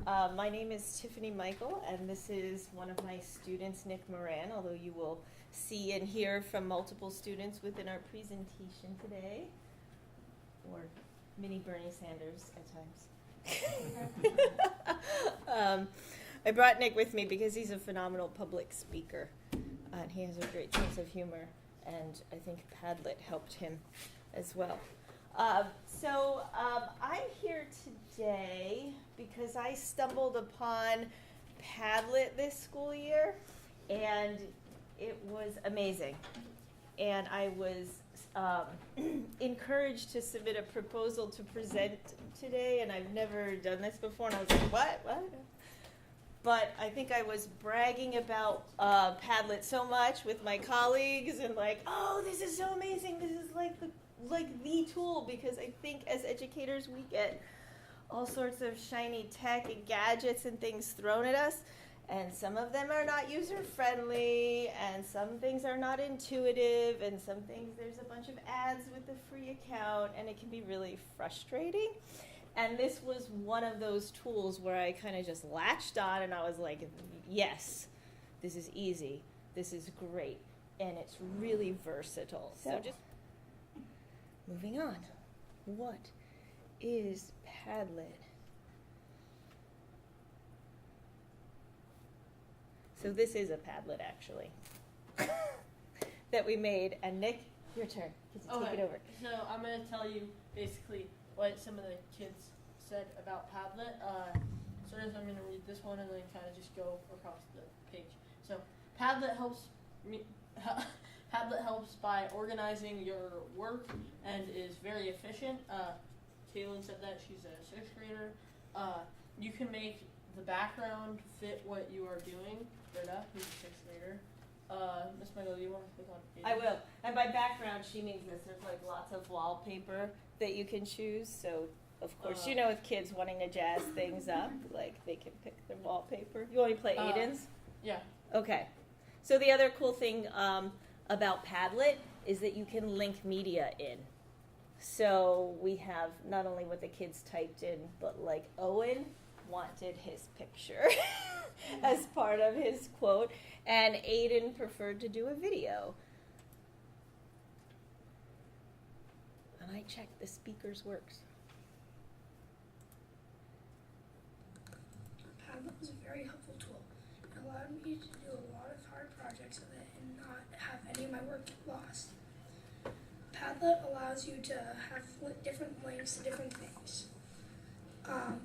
My name is Tiffany Michael, and this is one of my students, Nick Moran, although you will see and hear from multiple students within our presentation today, or mini Bernie Sanders at times. I brought Nick with me because he's a phenomenal public speaker, and he has a great sense of humor, and I think Padlet helped him as well. I'm here today because I stumbled upon Padlet this school year, and it was amazing. And I was encouraged to submit a proposal to present today, and I've never done this before, and I was like, what? But I think I was bragging about Padlet so much with my colleagues, and like, oh, this is so amazing, this is like the tool, because I think as educators we get all sorts of shiny tech and gadgets and things thrown at us, and some of them are not user friendly, and some things are not intuitive, and some things there's a bunch of ads with the free account, and it can be really frustrating. And this was one of those tools where I kind of just latched on, and I was like, yes, this is easy, this is great, and it's really versatile. So just moving on, what is Padlet? So this is a Padlet, actually, that we made. And Nick, your turn. Take it over. So I'm going to tell you basically what some of the kids said about Padlet. So I'm going to read this one and then kind of just go across the page. So Padlet helps by organizing your work and is very efficient. Kaylin said that. She's a 6th grader. You can make the background fit what you are doing. Britta, who's a 6th grader. Miss Michael, do you want to click on page? I will. And by background, she means this. There's like lots of wallpaper that you can choose. So, of course, with kids wanting to jazz things up, like they can pick their wallpaper. You want me to play Aiden's? Yeah. Okay. So the other cool thing about Padlet is that you can link media in. So we have not only what the kids typed in, but like Owen wanted his picture as part of his quote, and Aiden preferred to do a video. And I checked the speakers works. Padlet was a very helpful tool. It allowed me to do a lot of hard projects with it and not have any of my work get lost. Padlet allows you to have different links to different things.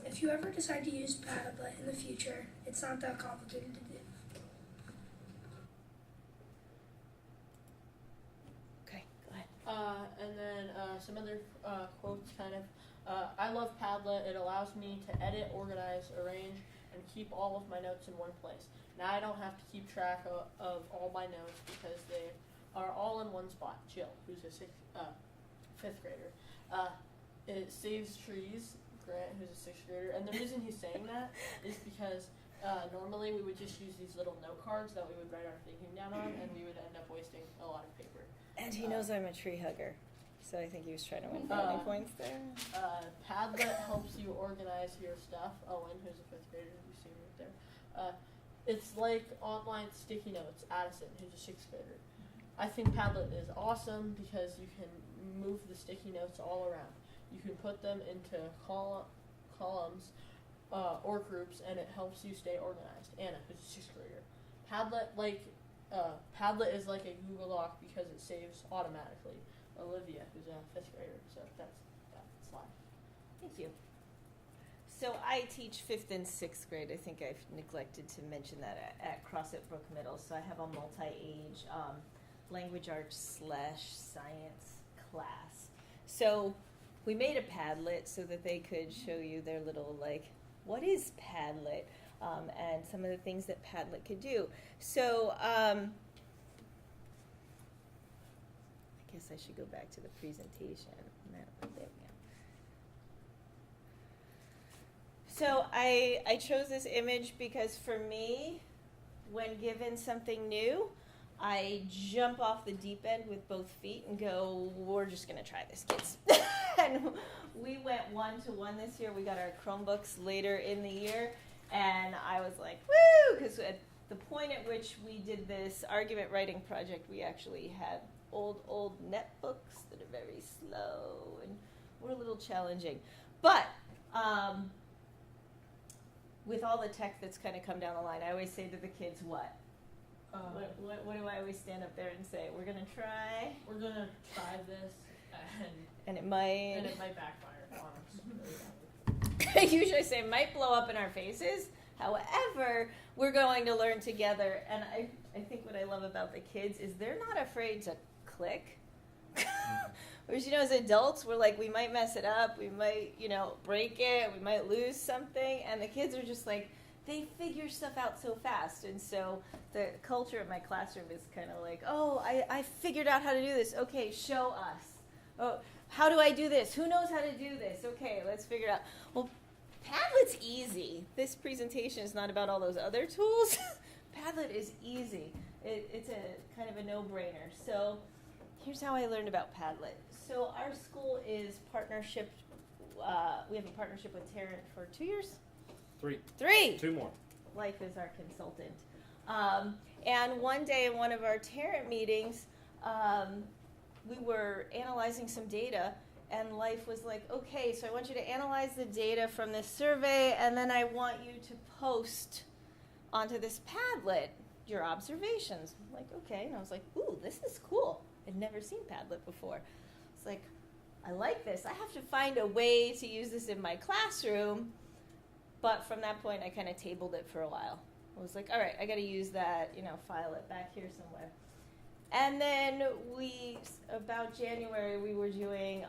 If you ever decide to use Padlet in the future, it's not that complicated to do. Okay, go ahead. And then some other quotes kind of. I love Padlet. It allows me to edit, organize, arrange, and keep all of my notes in one place. Now I don't have to keep track of all my notes because they are all in one spot. Jill, who's a 5th grader. It saves trees. Grant, who's a 6th grader. And the reason he's saying that is because normally we would just use these little note cards that we would write our thinking down on, and we would end up wasting a lot of paper. And he knows I'm a tree hugger, so I think he was trying to win brownie points there. Padlet helps you organize your stuff. Owen, who's a 5th grader, you see right there. It's like online sticky notes. Addison, who's a 6th grader. I think Padlet is awesome because you can move the sticky notes all around. You can put them into columns or groups, and it helps you stay organized. Anna, who's a 6th grader. Padlet is like a Google Doc because it saves automatically. Olivia, who's a 5th grader. So that's that slide. Thank you. So I teach 5th and 6th grade. I think I've neglected to mention that at Crossett Brook Middle. So I have a multi-age language arts / science class. So we made a Padlet so that they could show you their little, like, what is Padlet? And some of the things that Padlet could do. So I guess I should go back to the presentation. No, there we go. So I chose this image because for me, when given something new, I jump off the deep end with both feet and go, we're just going to try this, kids. And we went 1-to-1 this year. We got our Chromebooks later in the year. And I was like, woo, because at the point at which we did this argument writing project, we actually had old netbooks that are very slow and were a little challenging. But with all the tech that's kind of come down the line, I always say to the kids, what do I always stand up there and say? We're going to try. We're going to try this, And it might. And it might backfire on us. Usually I say it might blow up in our faces. However, we're going to learn together. And I think what I love about the kids is they're not afraid to click. Whereas, as adults, we're like, we might mess it up. We might, break it. We might lose something. And the kids are just like, they figure stuff out so fast. And so the culture at my classroom is kind of like, oh, I figured out how to do this. Okay, show us. Oh, how do I do this? Who knows how to do this? Okay, let's figure it out. Well, Padlet's easy. This presentation is not about all those other tools. Padlet is easy. It's a kind of a no-brainer. So here's how I learned about Padlet. So our school is partnership. We have a partnership with Tarrant for 2 years. 3. 2 more. Life is our consultant. And one day in one of our Tarrant meetings, we were analyzing some data, and Life was like, okay, so I want you to analyze the data from this survey, and then I want you to post onto this Padlet your observations. I'm like, okay. And I was like, ooh, this is cool. I'd never seen Padlet before. It's like, I like this. I have to find a way to use this in my classroom. But from that point, I kind of tabled it for a while. I was like, all right, I got to use that, file it back here somewhere. And then about January, we were doing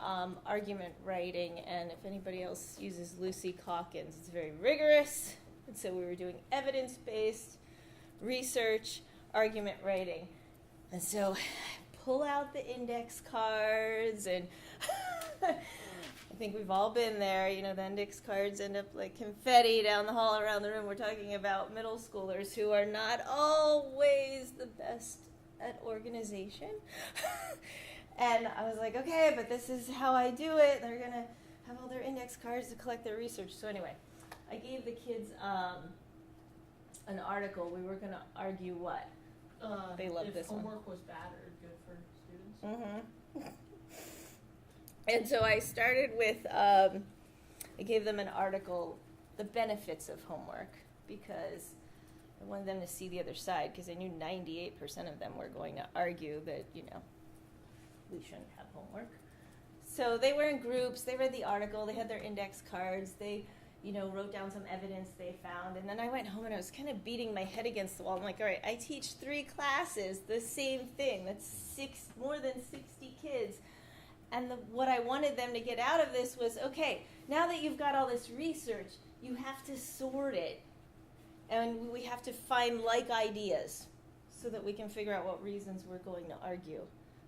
argument writing. And if anybody else uses Lucy Calkins, it's very rigorous. And so we were doing evidence-based research, argument writing. And so I pull out the index cards, and I think we've all been there. The index cards end up like confetti down the hall around the room. We're talking about middle schoolers who are not always the best at organization. And I was like, okay, but this is how I do it. They're going to have all their index cards to collect their research. So anyway, I gave the kids an article. We were going to argue what? They love this one. If homework was bad or good for students. Mm-hmm. And so I started with, I gave them an article, the benefits of homework, because I wanted them to see the other side, because I knew 98% of them were going to argue that, we shouldn't have homework. So they were in groups, they read the article, they had their index cards, they, wrote down some evidence they found, and then I went home and I was kind of beating my head against the wall. I'm like, all right, I teach 3 classes, the same thing, that's more than 60 kids. And what I wanted them to get out of this was, okay, now that you've got all this research, you have to sort it. And we have to find like ideas so that we can figure out what reasons we're going to argue.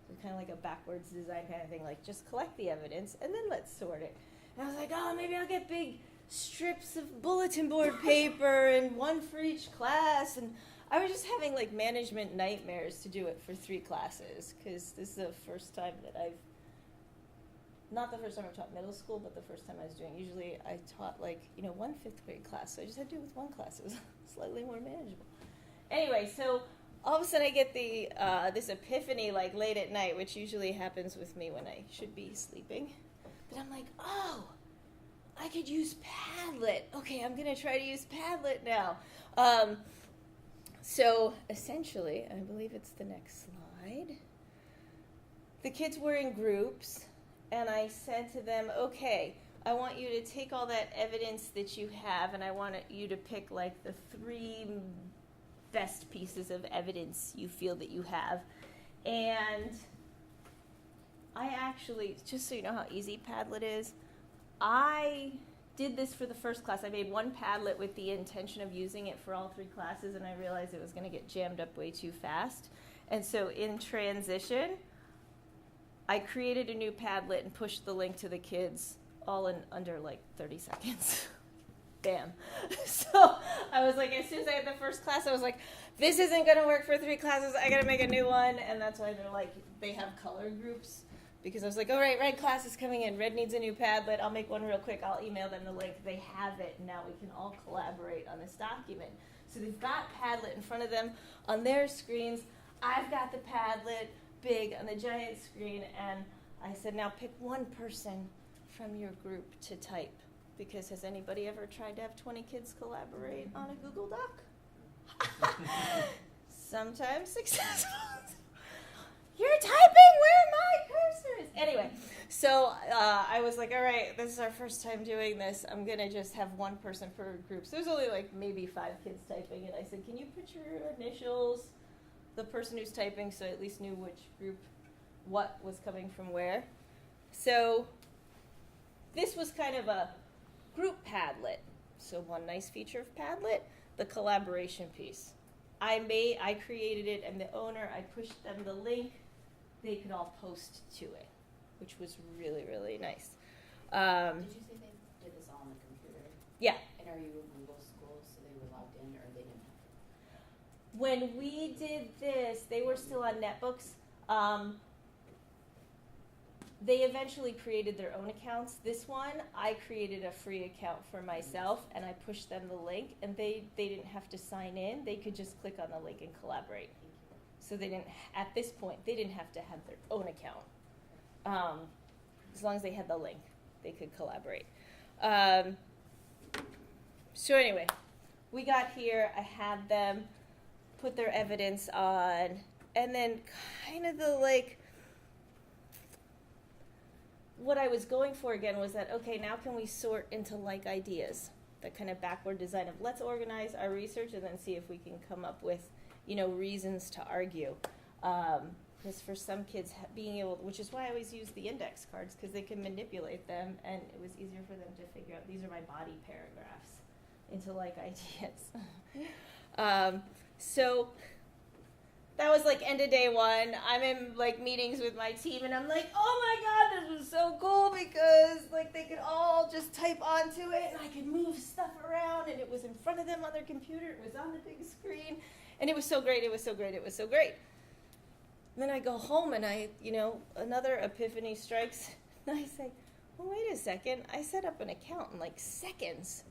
So kind of like a backwards design kind of thing, like just collect the evidence and then let's sort it. And I was like, oh, maybe I'll get big strips of bulletin board paper and one for each class. And I was just having like management nightmares to do it for 3 classes, because this is the first time that not the first time I've taught middle school, but the first time I was doing, usually I taught 1 5th grade class, so I just had to do it with 1 class. It was slightly more manageable. Anyway, so all of a sudden I get this epiphany late at night, which usually happens with me when I should be sleeping. But I'm like, oh, I could use Padlet. Okay, I'm going to try to use Padlet now. So essentially, I believe it's the next slide. The kids were in groups. And I said to them, okay, I want you to take all that evidence that you have, and I want you to pick the 3 best pieces of evidence you feel that you have. And I actually, just so you know how easy Padlet is, I did this for the first class. I made 1 Padlet with the intention of using it for all 3 classes, and I realized it was going to get jammed up way too fast. And so in transition, I created a new Padlet and pushed the link to the kids all in under 30 seconds. Bam. So I was like, as soon as I had the first class, I was like, this isn't going to work for 3 classes. I got to make a new one. And that's why they're they have color groups because I was like, all right, Red class is coming in. Red needs a new Padlet. I'll make one real quick. I'll email them the link. They have it. Now we can all collaborate on this document. So they've got Padlet in front of them on their screens. I've got the Padlet big on the giant screen, and I said, now pick one person from your group to type, because has anybody ever tried to have 20 kids collaborate on a Google Doc? Sometimes successful. You're typing, where are my cursors? Anyway, so I was like, all right, this is our first time doing this. I'm going to just have one person per group. So there's only like maybe 5 kids typing. And I said, can you put your initials, the person who's typing, so I at least knew which group, what was coming from where. So this was kind of a group Padlet. So one nice feature of Padlet, the collaboration piece. I created it, and the owner, I pushed them the link. They could all post to it, which was really, really nice. Did you say they did this all on the computer? Yeah. And are you in Google Schools, so they were logged in, or they didn't have When we did this, they were still on netbooks. They eventually created their own accounts. This one, I created a free account for myself, and I pushed them the link, and they didn't have to sign in. They could just click on the link and collaborate. So they didn't, at this point, they didn't have to have their own account. As long as they had the link, they could collaborate. So anyway, we got here. I had them put their evidence on, and then kind of the what I was going for again was that, okay, now can we sort into like ideas? That kind of backward design of let's organize our research and then see if we can come up with, reasons to argue. Because for some kids, being able, which is why I always use the index cards, because they can manipulate them, and it was easier for them to figure out, these are my body paragraphs, into like ideas. So that was like end of day one. I'm in like meetings with my team, and I'm like, oh my God, this was so cool, because like they could all just type onto it, and I could move stuff around, and it was in front of them on their computer. It was on the big screen, and it was so great. It was so great. It was so great. Then I go home, and another epiphany strikes, and I say, well, wait a second. I set up an account in like seconds.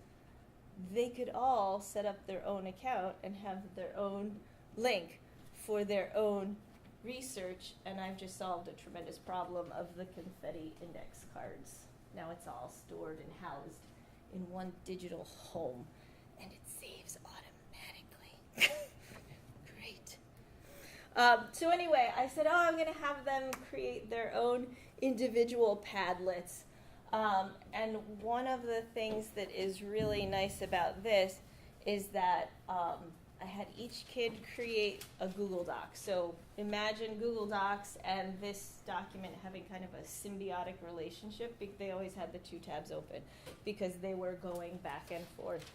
They could all set up their own account and have their own link for their own research, and I've just solved a tremendous problem of the confetti index cards. Now it's all stored and housed in one digital home, and it saves automatically. Great. So anyway, I said, I'm going to have them create their own individual Padlets. And one of the things that is really nice about this is that I had each kid create a Google Doc. So imagine Google Docs and this document having kind of a symbiotic relationship. They always had the 2 tabs open because they were going back and forth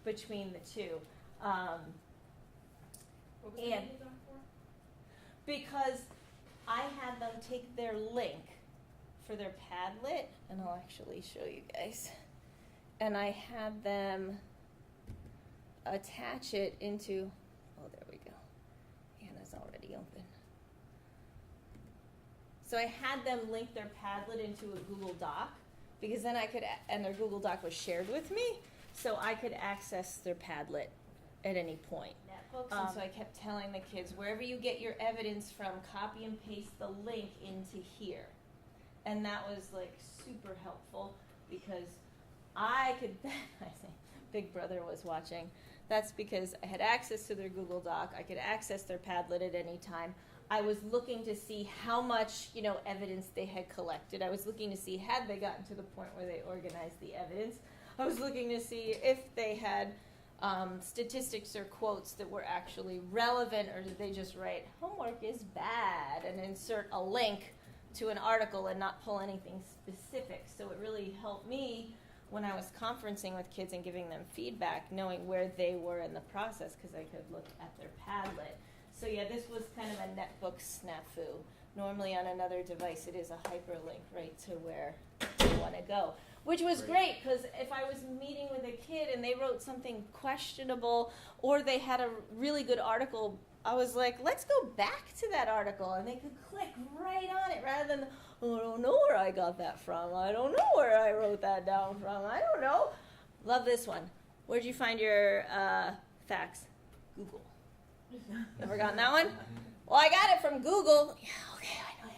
between the two. What was the And Google Doc for? because I had them take their link for their Padlet, and I'll actually show you guys. And I had them attach it into, there we go. Hannah's already open. So I had them link their Padlet into a Google Doc, because then I could, and their Google Doc was shared with me, so I could access their Padlet at any point. And so I kept telling the kids, wherever you get your evidence from, copy and paste the link into here. And that was like super helpful, because I could, I think Big Brother was watching. That's because I had access to their Google Doc. I could access their Padlet at any time. I was looking to see how much, evidence they had collected. I was looking to see, had they gotten to the point where they organized the evidence. I was looking to see if they had statistics or quotes that were actually relevant, or did they just write, homework is bad, and insert a link to an article and not pull anything specific. So it really helped me when I was conferencing with kids and giving them feedback, knowing where they were in the process, because I could look at their Padlet. So yeah, this was kind of a netbook snafu. Normally on another device, it is a hyperlink right to where you want to go, which was great, because if I was meeting with a kid and they wrote something questionable, or they had a really good article, I was like, let's go back to that article, and they could click right on it rather than, I don't know where I got that from. I don't know where I wrote that down from. I don't know. Love this one. Where'd you find your facts? Google. Ever gotten that one? Well, I got it from Google. Yeah, okay, I know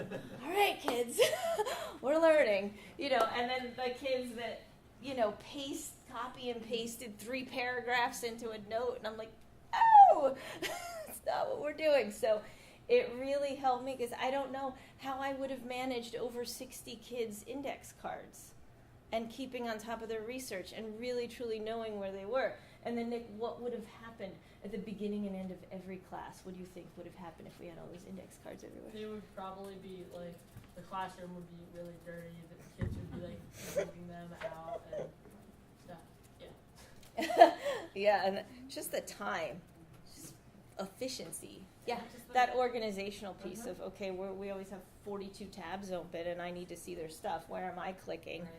it. All right, kids. We're learning. And then the kids that, copy and pasted 3 paragraphs into a note. And I'm like, oh, that's not what we're doing. So it really helped me because I don't know how I would have managed over 60 kids' index cards and keeping on top of their research and really, truly knowing where they were. And then, Nick, what would have happened at the beginning and end of every class? What do you think would have happened if we had all those index cards everywhere? They would probably be like, the classroom would be really dirty, the kids would be like moving them out and stuff. Yeah, and just the time, just efficiency. Yeah, Just that organizational piece of, okay, we always have 42 tabs open and I need to see their stuff. Where am I clicking? Right.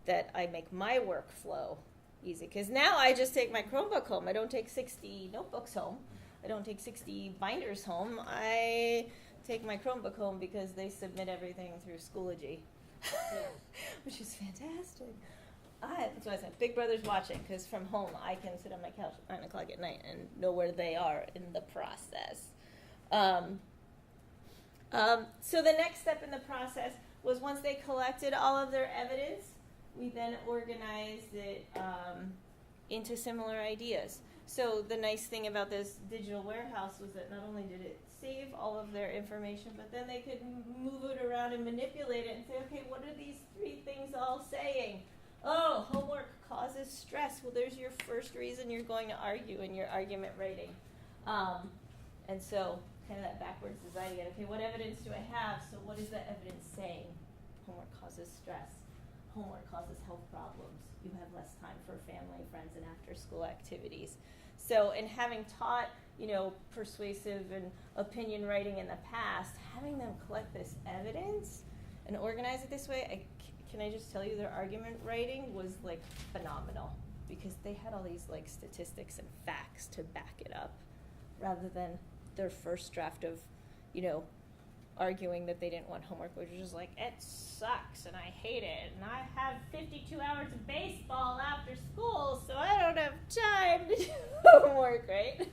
That I make my workflow easy. Because now I just take my Chromebook home. I don't take 60 notebooks home. I don't take 60 binders home. I take my Chromebook home because they submit everything through Schoology, which is fantastic. That's why I said Big Brother's watching, because from home I can sit on my couch at 9 o'clock at night and know where they are in the process. So the next step in the process was once they collected all of their evidence, we then organized it into similar ideas. So the nice thing about this digital warehouse was that not only did it save all of their information, but then they could move it around and manipulate it and say, okay, what are these 3 things all saying? Oh, homework causes stress. Well, there's your first reason you're going to argue in your argument writing. And so kind of that backwards design again. Okay, what evidence do I have? So what is that evidence saying? Homework causes stress. Homework causes health problems. You have less time for family, friends, and after-school activities. So in having taught, persuasive and opinion writing in the past, having them collect this evidence and organize it this way, can I just tell you their argument writing was like phenomenal because they had all these like statistics and facts to back it up rather than their first draft of, arguing that they didn't want homework, which was just like, it sucks and I hate it and I have 52 hours of baseball after school so I don't have time to do homework, right?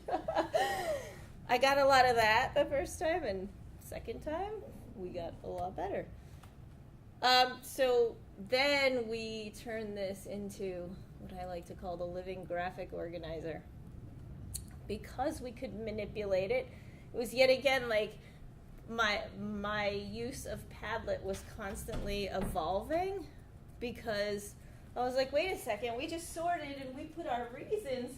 I got a lot of that the first time, and second time we got a lot better. So then we turned this into what I like to call the living graphic organizer. Because we could manipulate it, it was yet again like my use of Padlet was constantly evolving because I was like, wait a second, we just sorted and we put our reasons,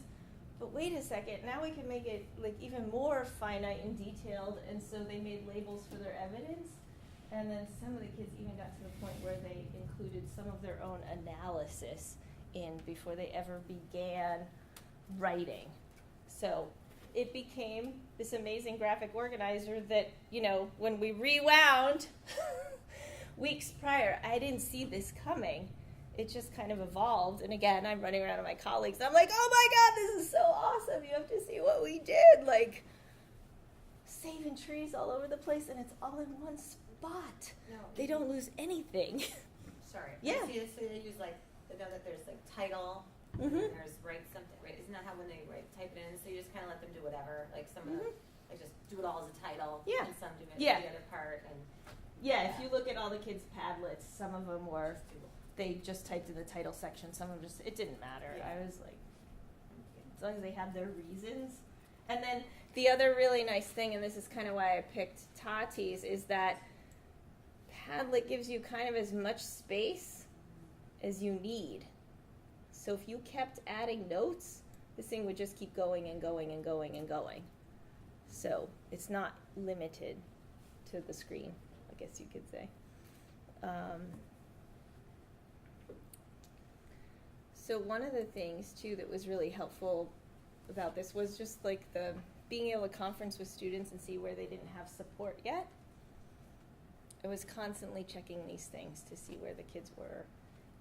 but wait a second, now we can make it like even more finite and detailed, and so they made labels for their evidence. And then some of the kids even got to the point where they included some of their own analysis in before they ever began writing. So it became this amazing graphic organizer that, when we rewound weeks prior, I didn't see this coming. It just kind of evolved. And again, I'm running around with my colleagues. I'm like, oh my God, this is so awesome. You have to see what we did. Like, saving trees all over the place, and it's all in one spot. No. They don't lose anything. Sorry. Yeah. I see this, so they use they know that there's title, Mm-hmm. and there's write something, right? Isn't that how when they type it in? So you just kind of let them do whatever. Like some of them, just do it all as a title. Yeah. And some do it Yeah. the other part. And Yeah, if you look at all the kids' Padlets, some of them were, they just typed in the title section. Some of them just, it didn't matter. Yeah. I was like, as long as they had their reasons. And then the other really nice thing, and this is kind of why I picked Tati's, is that Padlet gives you kind of as much space as you need. So if you kept adding notes, this thing would just keep going and going and going and going. So it's not limited to the screen, I guess you could say. So one of the things, too, that was really helpful about this was just like the being able to conference with students and see where they didn't have support yet. I was constantly checking these things to see where the kids were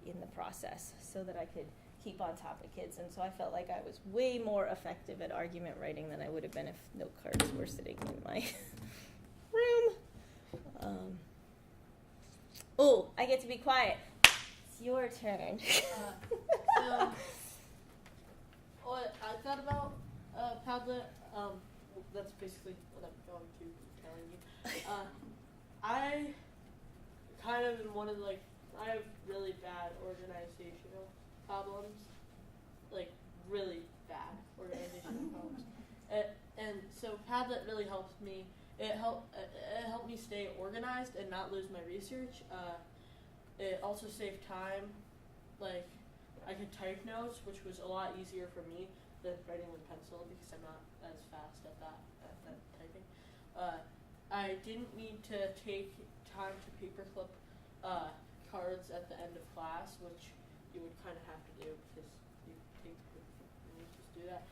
in the process so that I could keep on top of kids. And so I felt like I was way more effective at argument writing than I would have been if note cards were sitting in my room. Oh, I get to be quiet. It's your turn. What I thought about Padlet, that's basically what I'm going to be telling you. I kind of am one of I have really bad organizational problems, like really bad organizational problems, and so Padlet really helps me. It helped me stay organized and not lose my research. It also saved time, like I could type notes, which was a lot easier for me than writing with pencil because I'm not as fast at that typing. I didn't need to take time to paperclip cards at the end of class, which you would kind of have to do because you just do that.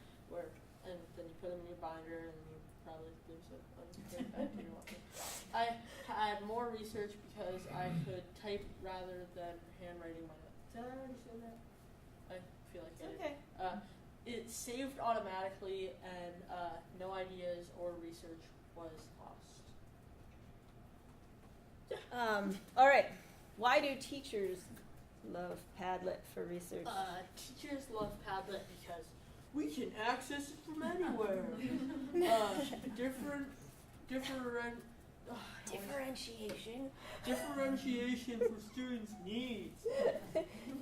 And then you put them in your binder and you probably lose it when you get back to your locker. I had more research because I could type rather than handwriting my notes. Did I already say that? I feel like It's okay. it saved automatically and no ideas or research was lost. All right. Why do teachers love Padlet for research? Teachers love Padlet because we can access it from anywhere. Differentiation for students' needs.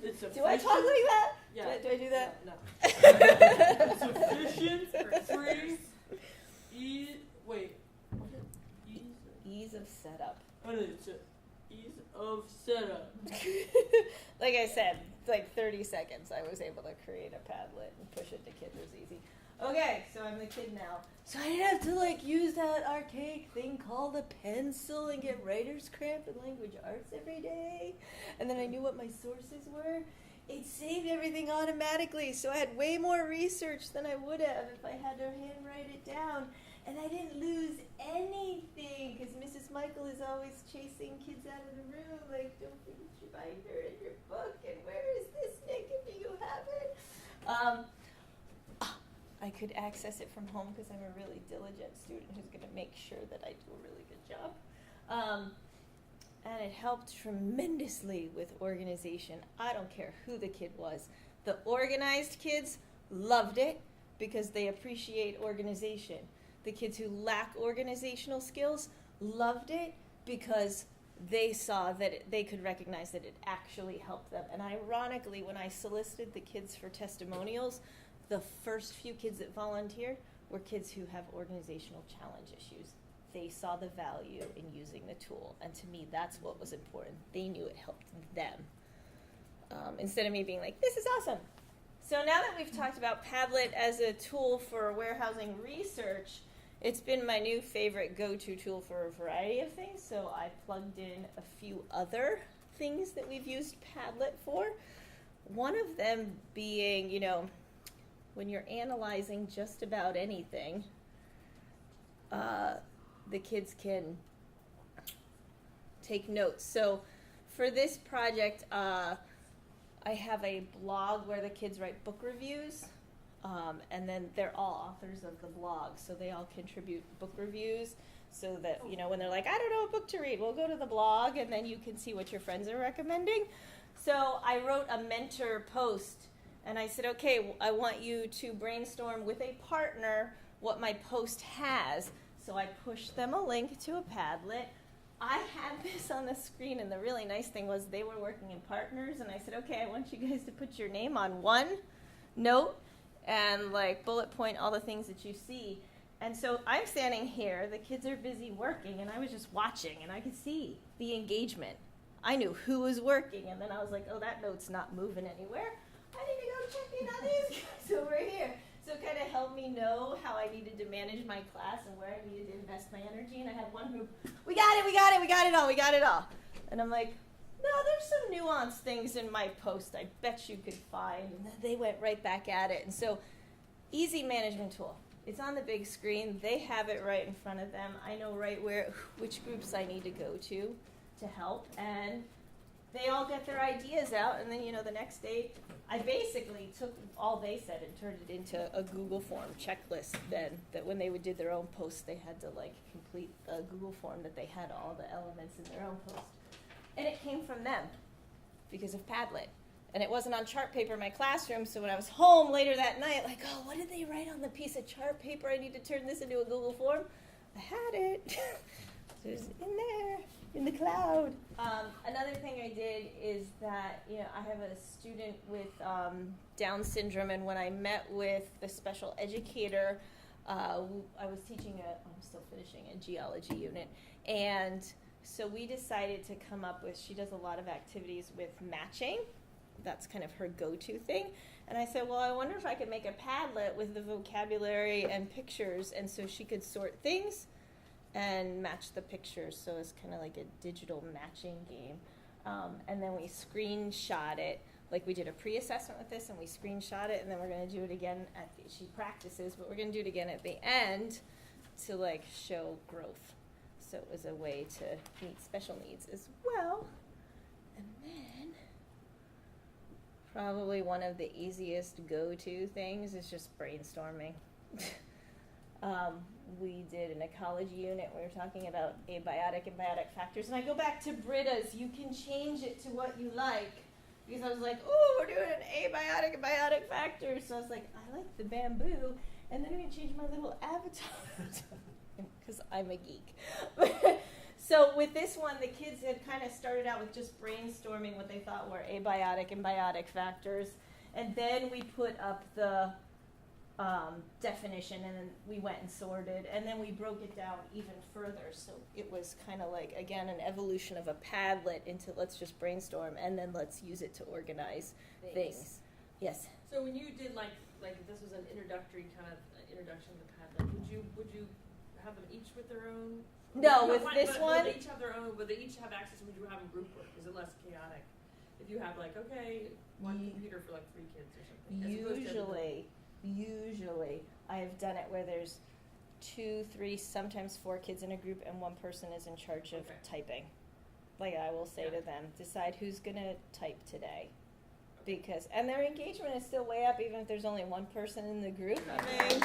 It's Do I talk like that? Yeah. Do I do that? No. It's efficient, free, ease. Wait. Ease of setup. It's ease of setup. Like I said, like 30 seconds I was able to create a Padlet and push it to kids. It was easy. Okay, so I'm the kid now. So I didn't have to use that archaic thing called a pencil and get writer's cramp in language arts every day. And then I knew what my sources were. It saved everything automatically, so I had way more research than I would have if I had to handwrite it down. And I didn't lose anything because Mrs. Michael is always chasing kids out of the room, like, don't forget your binder and your book, and where is this, Nick, and do you have it? I could access it from home because I'm a really diligent student who's going to make sure that I do a really good job. And it helped tremendously with organization. I don't care who the kid was. The organized kids loved it because they appreciate organization. The kids who lack organizational skills loved it because they saw that they could recognize that it actually helped them. And ironically, when I solicited the kids for testimonials, the first few kids that volunteered were kids who have organizational challenge issues. They saw the value in using the tool, and to me, that's what was important. They knew it helped them. Instead of me being like, this is awesome. So now that we've talked about Padlet as a tool for warehousing research, it's been my new favorite go-to tool for a variety of things, so I plugged in a few other things that we've used Padlet for. One of them being, when you're analyzing just about anything, the kids can take notes. So for this project, I have a blog where the kids write book reviews, and then they're all authors of the blog, so they all contribute book reviews so that, when they're like, I don't know what book to read, we'll go to the blog, and then you can see what your friends are recommending. So I wrote a mentor post, and I said, okay, I want you to brainstorm with a partner what my post has. So I pushed them a link to a Padlet. I had this on the screen, and the really nice thing was they were working in partners, and I said, okay, I want you guys to put your name on one note and bullet point all the things that you see. And so I'm standing here, the kids are busy working, and I was just watching, and I could see the engagement. I knew who was working, and then I was like, oh, that note's not moving anywhere. I need to go check in on these guys over here. So it kind of helped me know how I needed to manage my class and where I needed to invest my energy. And I had one group, we got it all. And I'm like, no, there's some nuanced things in my post I bet you could find. And then they went right back at it. And so, easy management tool. It's on the big screen. They have it right in front of them. I know right which groups I need to go to help. And they all get their ideas out. And then, the next day, I basically took all they said and turned it into a Google form checklist then, that when they did their own posts, they had to complete a Google form that they had all the elements in their own post. And it came from them because of Padlet. And it wasn't on chart paper in my classroom, so when I was home later that night, like, oh, what did they write on the piece of chart paper? I need to turn this into a Google form. I had it. So it was in there, in the cloud. Another thing I did is that, I have a student with Down syndrome, and when I met with the special educator, I was teaching I'm still finishing a geology unit, and so we decided to come up with, she does a lot of activities with matching. That's kind of her go-to thing. And I said, well, I wonder if I could make a Padlet with the vocabulary and pictures, and so she could sort things and match the pictures. So it's kind of like a digital matching game. And then we screenshot it. Like we did a pre-assessment with this, and we screenshot it, and then we're going to do it again she practices, but we're going to do it again at the end to like show growth. So it was a way to meet special needs as well. And then probably one of the easiest go-to things is just brainstorming. We did an ecology unit, we were talking about abiotic and biotic factors, and I go back to Britta's, you can change it to what you like, because I was like, oh, we're doing an abiotic and biotic factors, so I was like, I like the bamboo, and then I'm going to change my little avatar, because I'm a geek. So with this one, the kids had kind of started out with just brainstorming what they thought were abiotic and biotic factors, and then we put up the definition, and then we went and sorted, and then we broke it down even further. So it was kind of like, again, an evolution of a Padlet into let's just brainstorm, and then let's use it to organize things. Yes. So when you did like if this was an introductory kind of introduction to Padlet, would you have them each with their own? No, with this one. Would they each have their own? Would they each have access? Would you have them group work? Is it less chaotic? If you have like, okay, one computer for like 3 kids or something. Usually, I have done it where there's 2, 3, sometimes 4 kids in a group, and one person is in charge of typing. Like I will say to them, decide who's gonna type today, and their engagement is still way up even if there's only one person in the group. I mean,